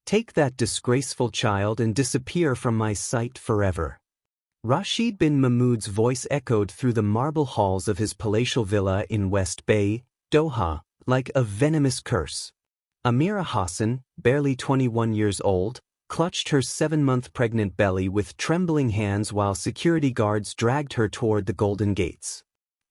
Take that disgraceful child and disappear from my sight forever. Rashid bin Mahmoud's voice echoed through the marble halls of his palatial villa in West Bay, Doha, like a venomous curse. Amira Hassan, barely 21 years old, clutched her 7-month pregnant belly with trembling hands while security guards dragged her toward the Golden Gates.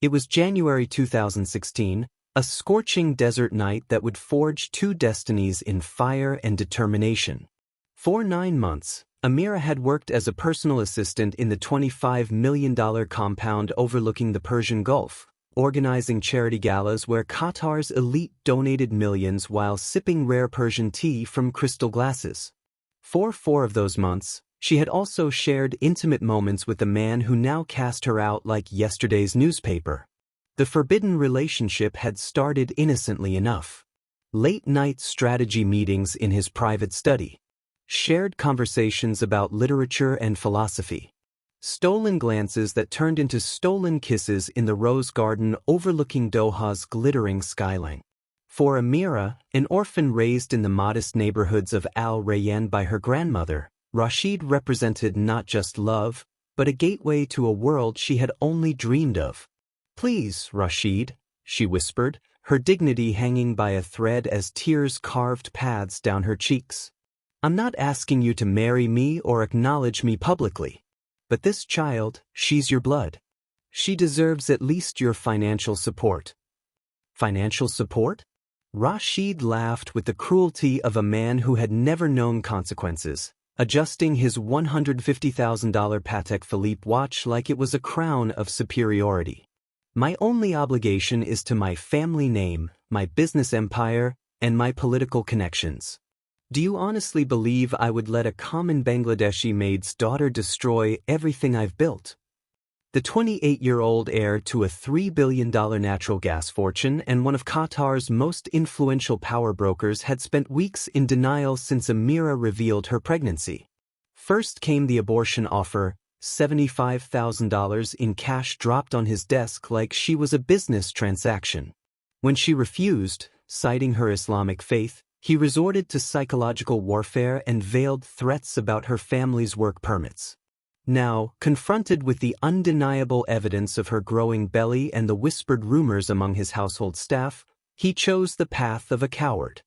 It was January 2016, a scorching desert night that would forge two destinies in fire and determination. For 9 months, Amira had worked as a personal assistant in the $25 million compound overlooking the Persian Gulf, organizing charity galas where Qatar's elite donated millions while sipping rare Persian tea from crystal glasses. For 4 of those months, she had also shared intimate moments with a man who now cast her out like yesterday's newspaper. The forbidden relationship had started innocently enough. Late-night strategy meetings in his private study. Shared conversations about literature and philosophy. Stolen glances that turned into stolen kisses in the rose garden overlooking Doha's glittering skyline. For Amira, an orphan raised in the modest neighborhoods of Al Rayyan by her grandmother, Rashid represented not just love, but a gateway to a world she had only dreamed of. "Please, Rashid," she whispered, her dignity hanging by a thread as tears carved paths down her cheeks. "I'm not asking you to marry me or acknowledge me publicly. But this child, she's your blood. She deserves at least your financial support." Financial support? Rashid laughed with the cruelty of a man who had never known consequences, adjusting his $150,000 Patek Philippe watch like it was a crown of superiority. "My only obligation is to my family name, my business empire, and my political connections. Do you honestly believe I would let a common Bangladeshi maid's daughter destroy everything I've built?" The 28-year-old heir to a $3 billion natural gas fortune and one of Qatar's most influential power brokers had spent weeks in denial since Amira revealed her pregnancy. First came the abortion offer, $75,000 in cash dropped on his desk like she was a business transaction. When she refused, citing her Islamic faith, he resorted to psychological warfare and veiled threats about her family's work permits. Now, confronted with the undeniable evidence of her growing belly and the whispered rumors among his household staff, he chose the path of a coward.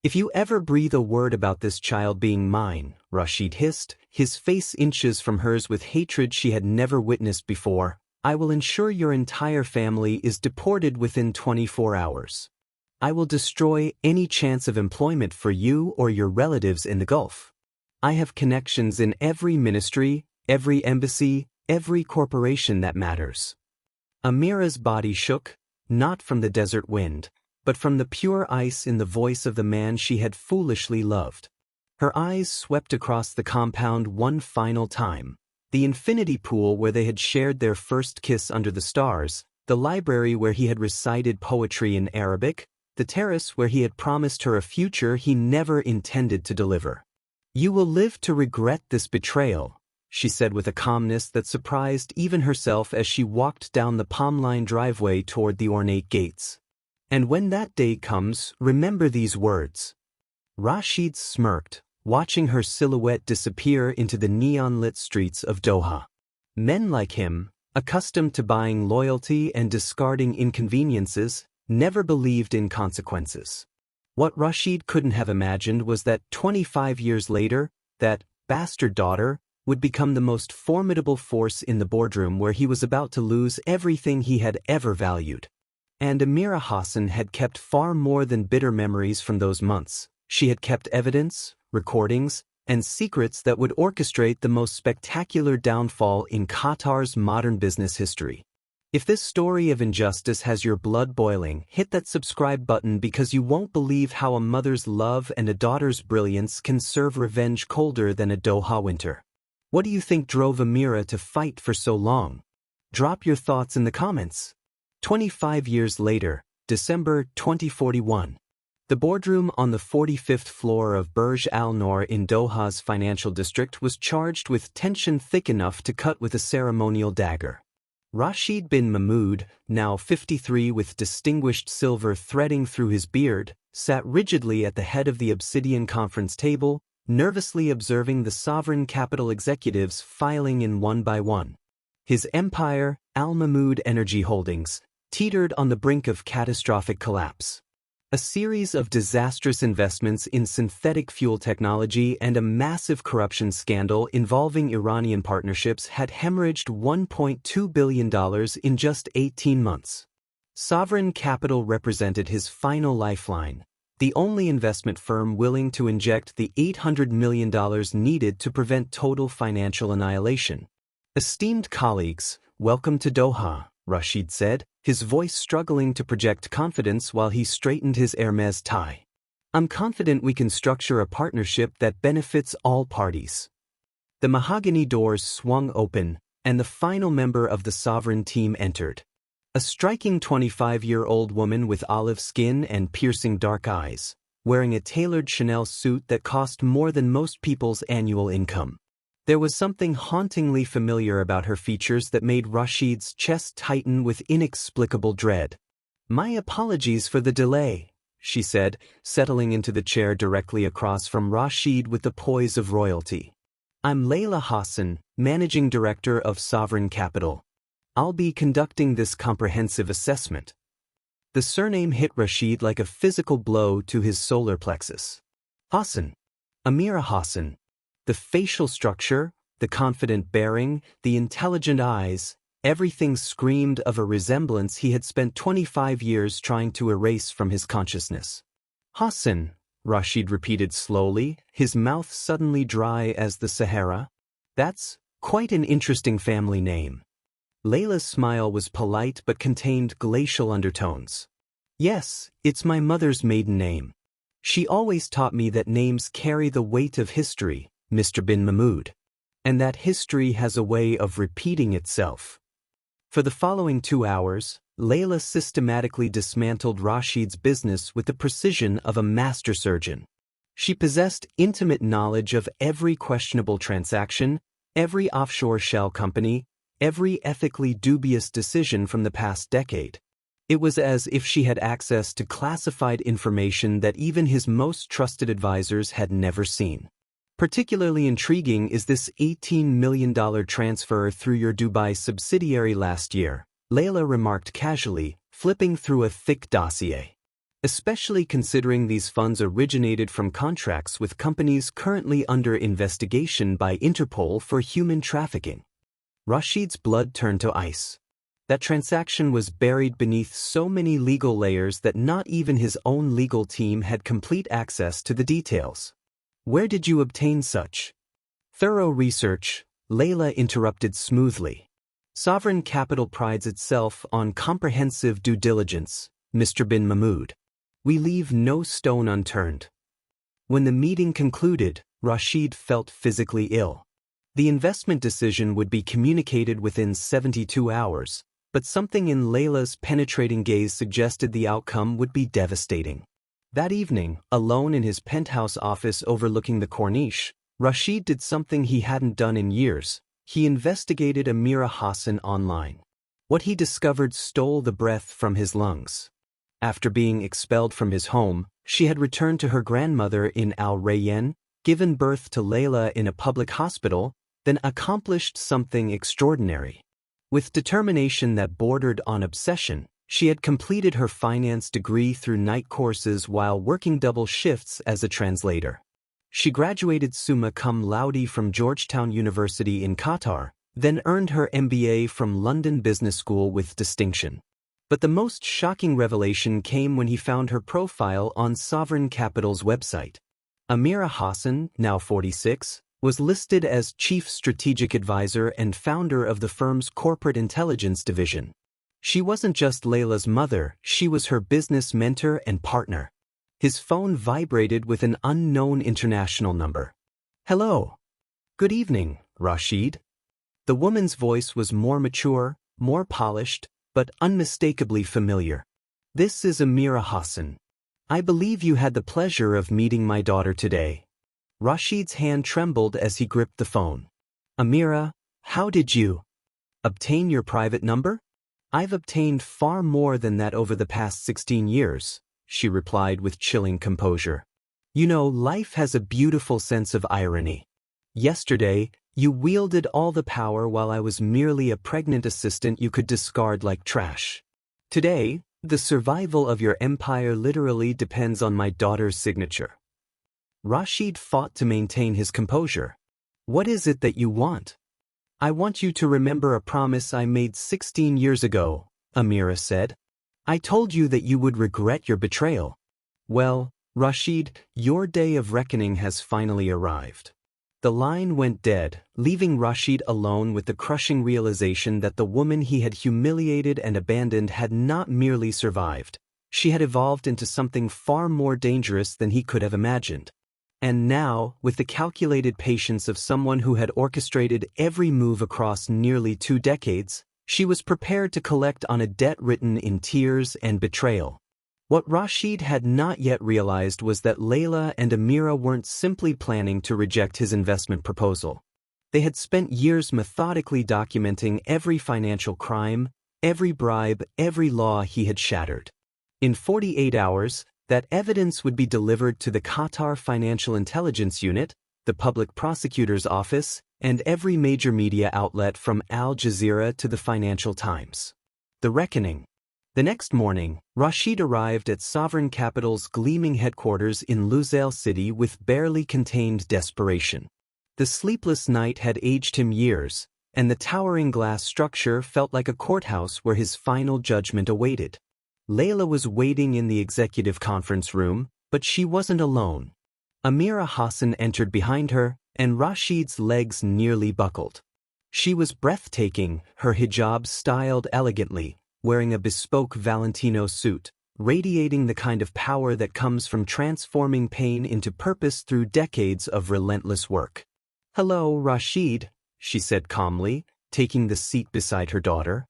"If you ever breathe a word about this child being mine," Rashid hissed, his face inches from hers with hatred she had never witnessed before, "I will ensure your entire family is deported within 24 hours. I will destroy any chance of employment for you or your relatives in the Gulf. I have connections in every ministry, every embassy, every corporation that matters." Amira's body shook, not from the desert wind, but from the pure ice in the voice of the man she had foolishly loved. Her eyes swept across the compound one final time. The infinity pool where they had shared their first kiss under the stars, the library where he had recited poetry in Arabic, the terrace where he had promised her a future he never intended to deliver. "You will live to regret this betrayal," she said with a calmness that surprised even herself as she walked down the palm-lined driveway toward the ornate gates. "And when that day comes, remember these words." Rashid smirked, watching her silhouette disappear into the neon-lit streets of Doha. Men like him, accustomed to buying loyalty and discarding inconveniences, never believed in consequences. What Rashid couldn't have imagined was that 25 years later, that bastard daughter would become the most formidable force in the boardroom where he was about to lose everything he had ever valued. And Amira Hassan had kept far more than bitter memories from those months. She had kept evidence, recordings, and secrets that would orchestrate the most spectacular downfall in Qatar's modern business history. If this story of injustice has your blood boiling, hit that subscribe button because you won't believe how a mother's love and a daughter's brilliance can serve revenge colder than a Doha winter. What do you think drove Amira to fight for so long? Drop your thoughts in the comments. 25 years later, December 2041. The boardroom on the 45th floor of Burj Al Noor in Doha's financial district was charged with tension thick enough to cut with a ceremonial dagger. Rashid bin Mahmoud, now 53 with distinguished silver threading through his beard, sat rigidly at the head of the obsidian conference table, nervously observing the sovereign capital executives filing in one by one. His empire, Al Mahmoud Energy Holdings, teetered on the brink of catastrophic collapse. A series of disastrous investments in synthetic fuel technology and a massive corruption scandal involving Iranian partnerships had hemorrhaged $1.2 billion in just 18 months. Sovereign Capital represented his final lifeline, the only investment firm willing to inject the $800 million needed to prevent total financial annihilation. "Esteemed colleagues, welcome to Doha," Rashid said, his voice struggling to project confidence while he straightened his Hermes tie. "I'm confident we can structure a partnership that benefits all parties." The mahogany doors swung open, and the final member of the sovereign team entered. A striking 25-year-old woman with olive skin and piercing dark eyes, wearing a tailored Chanel suit that cost more than most people's annual income. There was something hauntingly familiar about her features that made Rashid's chest tighten with inexplicable dread. "My apologies for the delay," she said, settling into the chair directly across from Rashid with the poise of royalty. "I'm Layla Hassan, Managing Director of Sovereign Capital. I'll be conducting this comprehensive assessment." The surname hit Rashid like a physical blow to his solar plexus. Hassan. Amira Hassan. The facial structure, the confident bearing, the intelligent eyes, everything screamed of a resemblance he had spent 25 years trying to erase from his consciousness. "Hassan," Rashid repeated slowly, his mouth suddenly dry as the Sahara. "That's quite an interesting family name." Layla's smile was polite but contained glacial undertones. "Yes, it's my mother's maiden name. She always taught me that names carry the weight of history, Mr. bin Mahmoud, and that history has a way of repeating itself." For the following 2 hours, Layla systematically dismantled Rashid's business with the precision of a master surgeon. She possessed intimate knowledge of every questionable transaction, every offshore shell company, every ethically dubious decision from the past decade. It was as if she had access to classified information that even his most trusted advisors had never seen. "Particularly intriguing is this $18 million transfer through your Dubai subsidiary last year," Layla remarked casually, flipping through a thick dossier. "Especially considering these funds originated from contracts with companies currently under investigation by Interpol for human trafficking." Rashid's blood turned to ice. That transaction was buried beneath so many legal layers that not even his own legal team had complete access to the details. "Where did you obtain such thorough research?" Layla interrupted smoothly. "Sovereign Capital prides itself on comprehensive due diligence, Mr. bin Mahmoud. We leave no stone unturned." When the meeting concluded, Rashid felt physically ill. The investment decision would be communicated within 72 hours, but something in Layla's penetrating gaze suggested the outcome would be devastating. That evening, alone in his penthouse office overlooking the Corniche, Rashid did something he hadn't done in years. He investigated Amira Hassan online. What he discovered stole the breath from his lungs. After being expelled from his home, she had returned to her grandmother in Al Rayyan, given birth to Layla in a public hospital, then accomplished something extraordinary. With determination that bordered on obsession, she had completed her finance degree through night courses while working double shifts as a translator. She graduated summa cum laude from Georgetown University in Qatar, then earned her MBA from London Business School with distinction. But the most shocking revelation came when he found her profile on Sovereign Capital's website. Amira Hassan, now 46, was listed as Chief Strategic Advisor and founder of the firm's corporate intelligence division. She wasn't just Layla's mother, she was her business mentor and partner. His phone vibrated with an unknown international number. "Hello. Good evening, Rashid." The woman's voice was more mature, more polished, but unmistakably familiar. "This is Amira Hassan. I believe you had the pleasure of meeting my daughter today." Rashid's hand trembled as he gripped the phone. "Amira, how did you obtain your private number?" "I've obtained far more than that over the past 16 years, she replied with chilling composure. You know, life has a beautiful sense of irony. Yesterday, you wielded all the power while I was merely a pregnant assistant you could discard like trash. Today, the survival of your empire literally depends on my daughter's signature. Rashid fought to maintain his composure. What is it that you want? I want you to remember a promise I made 16 years ago, Amira said. I told you that you would regret your betrayal. Well, Rashid, your day of reckoning has finally arrived. The line went dead, leaving Rashid alone with the crushing realization that the woman he had humiliated and abandoned had not merely survived. She had evolved into something far more dangerous than he could have imagined. And now, with the calculated patience of someone who had orchestrated every move across nearly 2 decades, she was prepared to collect on a debt written in tears and betrayal. What Rashid had not yet realized was that Layla and Amira weren't simply planning to reject his investment proposal. They had spent years methodically documenting every financial crime, every bribe, every law he had shattered. In 48 hours, that evidence would be delivered to the Qatar Financial Intelligence Unit, the Public Prosecutor's Office, and every major media outlet from Al Jazeera to the Financial Times. The reckoning. The next morning, Rashid arrived at Sovereign Capital's gleaming headquarters in Lusail City with barely contained desperation. The sleepless night had aged him years, and the towering glass structure felt like a courthouse where his final judgment awaited. Layla was waiting in the executive conference room, but she wasn't alone. Amira Hassan entered behind her, and Rashid's legs nearly buckled. She was breathtaking, her hijab styled elegantly, wearing a bespoke Valentino suit, radiating the kind of power that comes from transforming pain into purpose through decades of relentless work. "Hello, Rashid," she said calmly, taking the seat beside her daughter.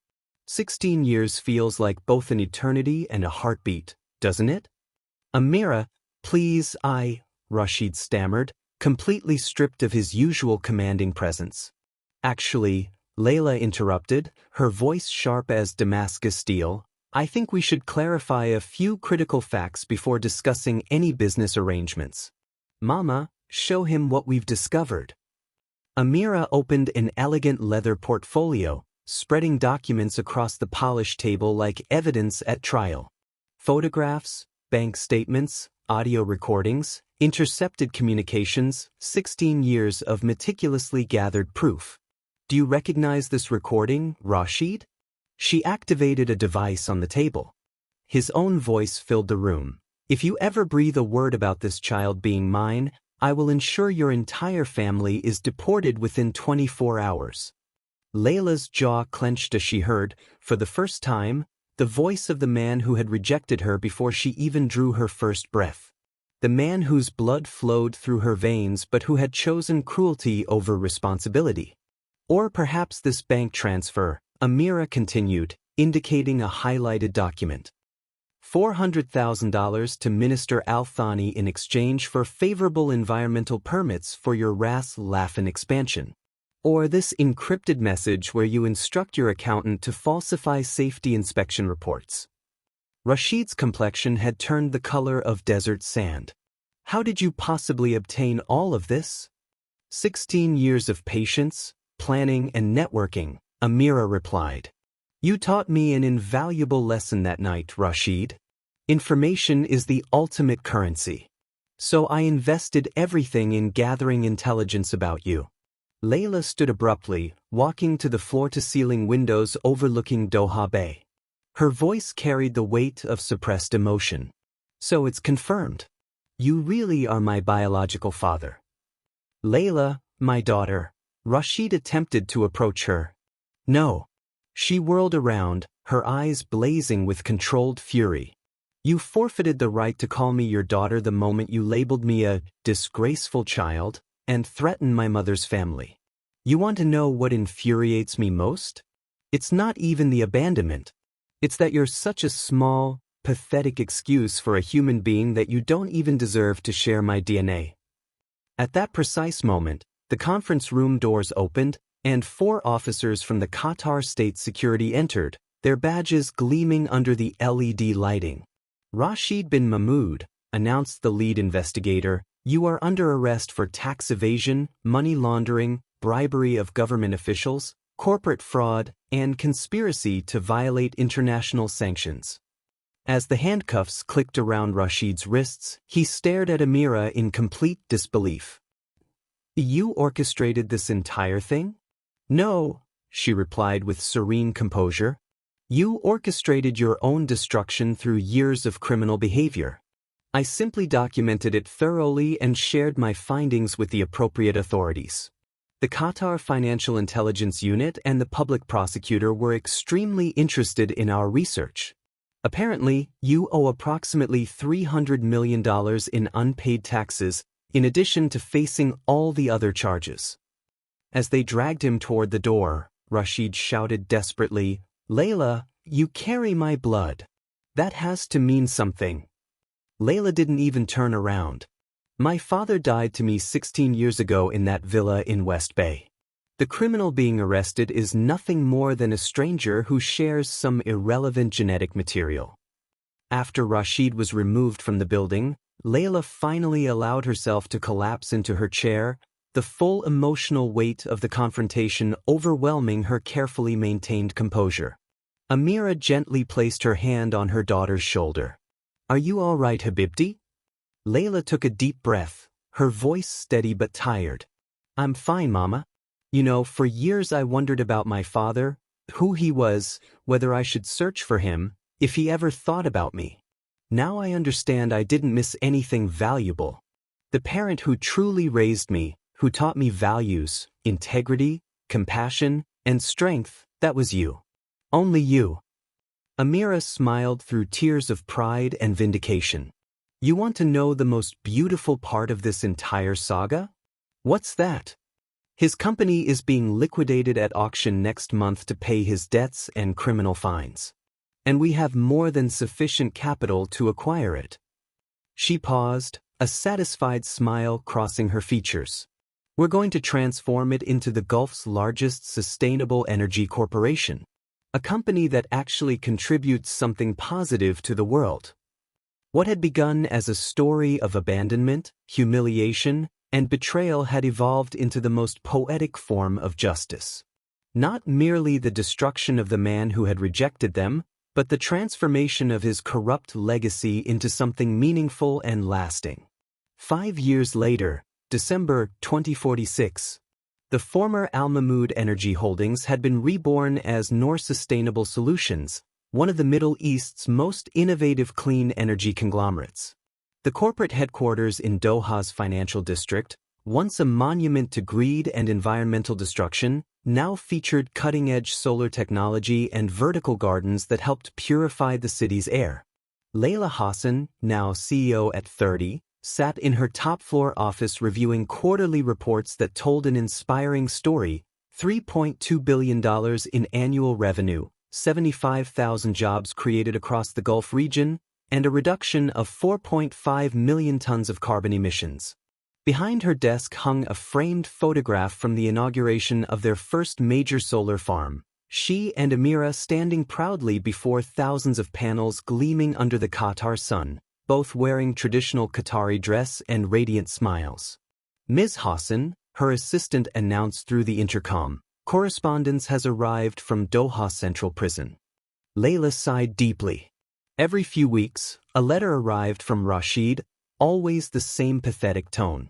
16 years feels like both an eternity and a heartbeat, doesn't it? "Amira, please, Rashid stammered, completely stripped of his usual commanding presence. "Actually," Layla interrupted, her voice sharp as Damascus steel, "I think we should clarify a few critical facts before discussing any business arrangements. Mama, show him what we've discovered." Amira opened an elegant leather portfolio, spreading documents across the polished table like evidence at trial. Photographs, bank statements, audio recordings, intercepted communications, 16 years of meticulously gathered proof. "Do you recognize this recording, Rashid?" She activated a device on the table. His own voice filled the room. "If you ever breathe a word about this child being mine, I will ensure your entire family is deported within 24 hours. Layla's jaw clenched as she heard, for the first time, the voice of the man who had rejected her before she even drew her first breath. The man whose blood flowed through her veins but who had chosen cruelty over responsibility. "Or perhaps this bank transfer," Amira continued, indicating a highlighted document. $400,000 to Minister Al-Thani in exchange for favorable environmental permits for your Ras Laffan expansion. Or this encrypted message where you instruct your accountant to falsify safety inspection reports. Rashid's complexion had turned the color of desert sand. "How did you possibly obtain all of this?" 16 years of patience, planning, and networking, Amira replied. "You taught me an invaluable lesson that night, Rashid. Information is the ultimate currency. So I invested everything in gathering intelligence about you." Layla stood abruptly, walking to the floor-to-ceiling windows overlooking Doha Bay. Her voice carried the weight of suppressed emotion. "So it's confirmed. You really are my biological father." "Layla, my daughter." Rashid attempted to approach her. "No." She whirled around, her eyes blazing with controlled fury. "You forfeited the right to call me your daughter the moment you labeled me a disgraceful child and threatened my mother's family. You want to know what infuriates me most? It's not even the abandonment. It's that you're such a small, pathetic excuse for a human being that you don't even deserve to share my DNA." At that precise moment, the conference room doors opened, and 4 officers from the Qatar State Security entered, their badges gleaming under the LED lighting. Rashid bin Mahmoud, announced the lead investigator, "you are under arrest for tax evasion, money laundering, bribery of government officials, corporate fraud, and conspiracy to violate international sanctions." As the handcuffs clicked around Rashid's wrists, he stared at Amira in complete disbelief. "You orchestrated this entire thing?" "No," she replied with serene composure. "You orchestrated your own destruction through years of criminal behavior. I simply documented it thoroughly and shared my findings with the appropriate authorities. The Qatar Financial Intelligence Unit and the public prosecutor were extremely interested in our research. Apparently, you owe approximately $300 million in unpaid taxes, in addition to facing all the other charges." As they dragged him toward the door, Rashid shouted desperately, "Layla, you carry my blood. That has to mean something." Layla didn't even turn around. "My father died to me 16 years ago in that villa in West Bay. The criminal being arrested is nothing more than a stranger who shares some irrelevant genetic material." After Rashid was removed from the building, Layla finally allowed herself to collapse into her chair, the full emotional weight of the confrontation overwhelming her carefully maintained composure. Amira gently placed her hand on her daughter's shoulder. "Are you all right, Habibti?" Layla took a deep breath, her voice steady but tired. "I'm fine, Mama. You know, for years I wondered about my father, who he was, whether I should search for him, if he ever thought about me. Now I understand I didn't miss anything valuable. The parent who truly raised me, who taught me values, integrity, compassion, and strength, that was you. Only you." Amira smiled through tears of pride and vindication. "You want to know the most beautiful part of this entire saga? What's that? His company is being liquidated at auction next month to pay his debts and criminal fines. And we have more than sufficient capital to acquire it." She paused, a satisfied smile crossing her features. "We're going to transform it into the Gulf's largest sustainable energy corporation, a company that actually contributes something positive to the world." What had begun as a story of abandonment, humiliation, and betrayal had evolved into the most poetic form of justice. Not merely the destruction of the man who had rejected them, but the transformation of his corrupt legacy into something meaningful and lasting. 5 years later, December 2046, the former Al Mahmoud Energy Holdings had been reborn as Noor Sustainable Solutions, one of the Middle East's most innovative clean energy conglomerates. The corporate headquarters in Doha's financial district, once a monument to greed and environmental destruction, now featured cutting-edge solar technology and vertical gardens that helped purify the city's air. Layla Hassan, now CEO at 30, sat in her top-floor office reviewing quarterly reports that told an inspiring story: $3.2 billion in annual revenue, 75,000 jobs created across the Gulf region, and a reduction of 4.5 million tons of carbon emissions. Behind her desk hung a framed photograph from the inauguration of their first major solar farm, she and Amira standing proudly before thousands of panels gleaming under the Qatar sun, both wearing traditional Qatari dress and radiant smiles. "Ms. Hassan," her assistant announced through the intercom, "correspondence has arrived from Doha Central Prison." Layla sighed deeply. Every few weeks, a letter arrived from Rashid, always the same pathetic tone.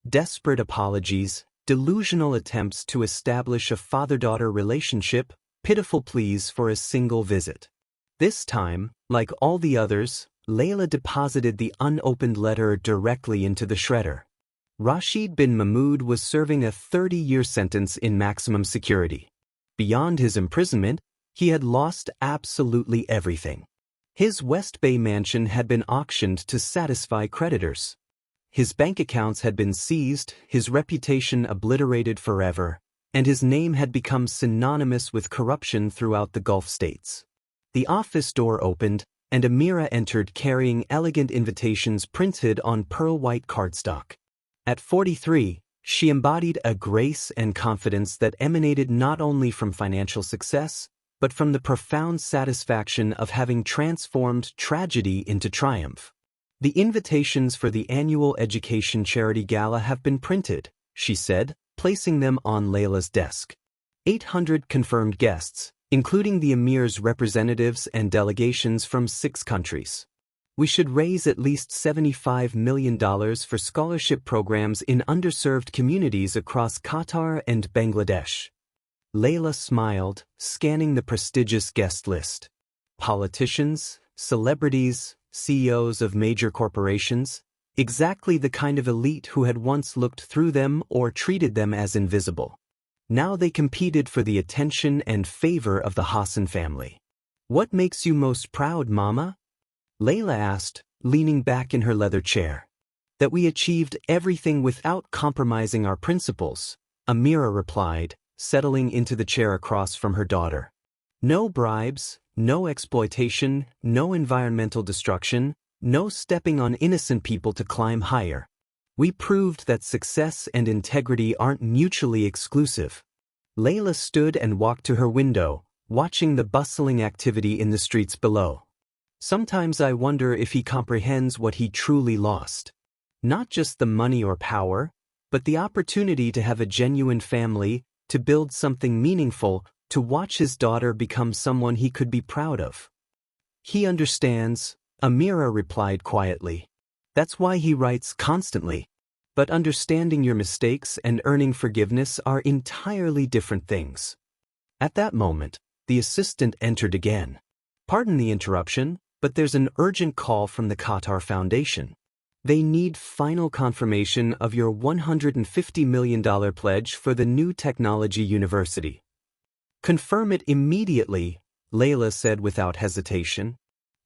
Desperate apologies, delusional attempts to establish a father-daughter relationship, pitiful pleas for a single visit. This time, like all the others, Layla deposited the unopened letter directly into the shredder. Rashid bin Mahmoud was serving a 30-year sentence in maximum security. Beyond his imprisonment, he had lost absolutely everything. His West Bay mansion had been auctioned to satisfy creditors. His bank accounts had been seized, his reputation obliterated forever, and his name had become synonymous with corruption throughout the Gulf states. The office door opened, and Amira entered carrying elegant invitations printed on pearl-white cardstock. At 43, she embodied a grace and confidence that emanated not only from financial success, but from the profound satisfaction of having transformed tragedy into triumph. The invitations for the annual education charity gala have been printed, she said, placing them on Layla's desk. 800 confirmed guests, including the emir's representatives and delegations from 6 countries. We should raise at least $75 million for scholarship programs in underserved communities across Qatar and Bangladesh. Layla smiled, scanning the prestigious guest list. Politicians, celebrities, CEOs of major corporations, exactly the kind of elite who had once looked through them or treated them as invisible. Now they competed for the attention and favor of the Hassan family. What makes you most proud, Mama? Layla asked, leaning back in her leather chair. That we achieved everything without compromising our principles, Amira replied, settling into the chair across from her daughter. No bribes, no exploitation, no environmental destruction, no stepping on innocent people to climb higher. We proved that success and integrity aren't mutually exclusive. Layla stood and walked to her window, watching the bustling activity in the streets below. Sometimes I wonder if he comprehends what he truly lost. Not just the money or power, but the opportunity to have a genuine family, to build something meaningful, to watch his daughter become someone he could be proud of. He understands, Amira replied quietly. That's why he writes constantly. But understanding your mistakes and earning forgiveness are entirely different things. At that moment, the assistant entered again. Pardon the interruption, but there's an urgent call from the Qatar Foundation. They need final confirmation of your $150 million pledge for the new technology university. Confirm it immediately, Layla said without hesitation,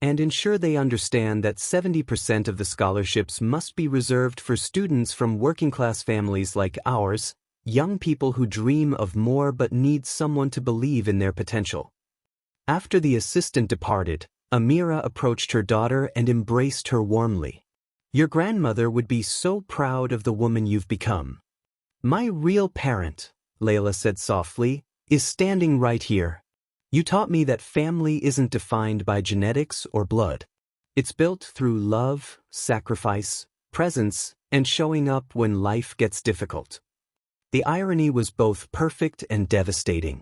and ensure they understand that 70% of the scholarships must be reserved for students from working-class families like ours, young people who dream of more but need someone to believe in their potential. After the assistant departed, Amira approached her daughter and embraced her warmly. Your grandmother would be so proud of the woman you've become. My real parent, Layla said softly, is standing right here. You taught me that family isn't defined by genetics or blood. It's built through love, sacrifice, presence, and showing up when life gets difficult. The irony was both perfect and devastating.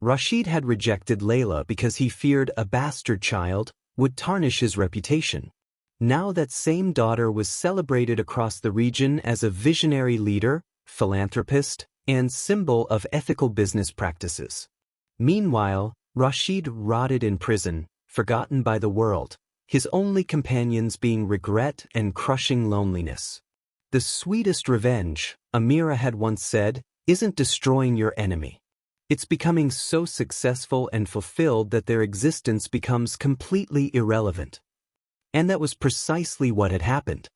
Rashid had rejected Layla because he feared a bastard child would tarnish his reputation. Now that same daughter was celebrated across the region as a visionary leader, philanthropist, and symbol of ethical business practices. Meanwhile, Rashid rotted in prison, forgotten by the world, his only companions being regret and crushing loneliness. The sweetest revenge, Amira had once said, isn't destroying your enemy. It's becoming so successful and fulfilled that their existence becomes completely irrelevant. And that was precisely what had happened.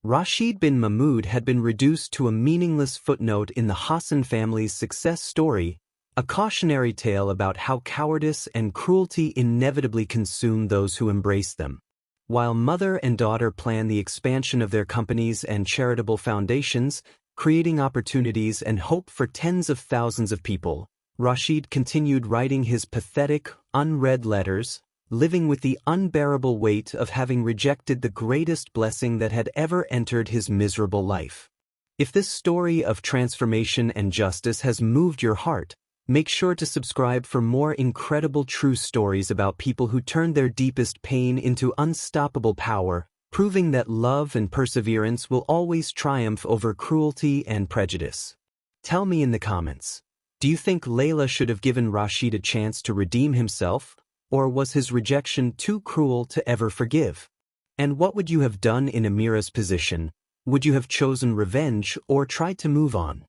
Rashid bin Mahmoud had been reduced to a meaningless footnote in the Hassan family's success story, a cautionary tale about how cowardice and cruelty inevitably consume those who embrace them. While mother and daughter plan the expansion of their companies and charitable foundations, creating opportunities and hope for tens of thousands of people, Rashid continued writing his pathetic, unread letters, living with the unbearable weight of having rejected the greatest blessing that had ever entered his miserable life. If this story of transformation and justice has moved your heart, make sure to subscribe for more incredible true stories about people who turned their deepest pain into unstoppable power, proving that love and perseverance will always triumph over cruelty and prejudice. Tell me in the comments, do you think Layla should have given Rashid a chance to redeem himself? Or was his rejection too cruel to ever forgive? And what would you have done in Amira's position? Would you have chosen revenge or tried to move on?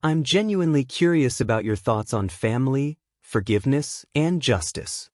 I'm genuinely curious about your thoughts on family, forgiveness, and justice.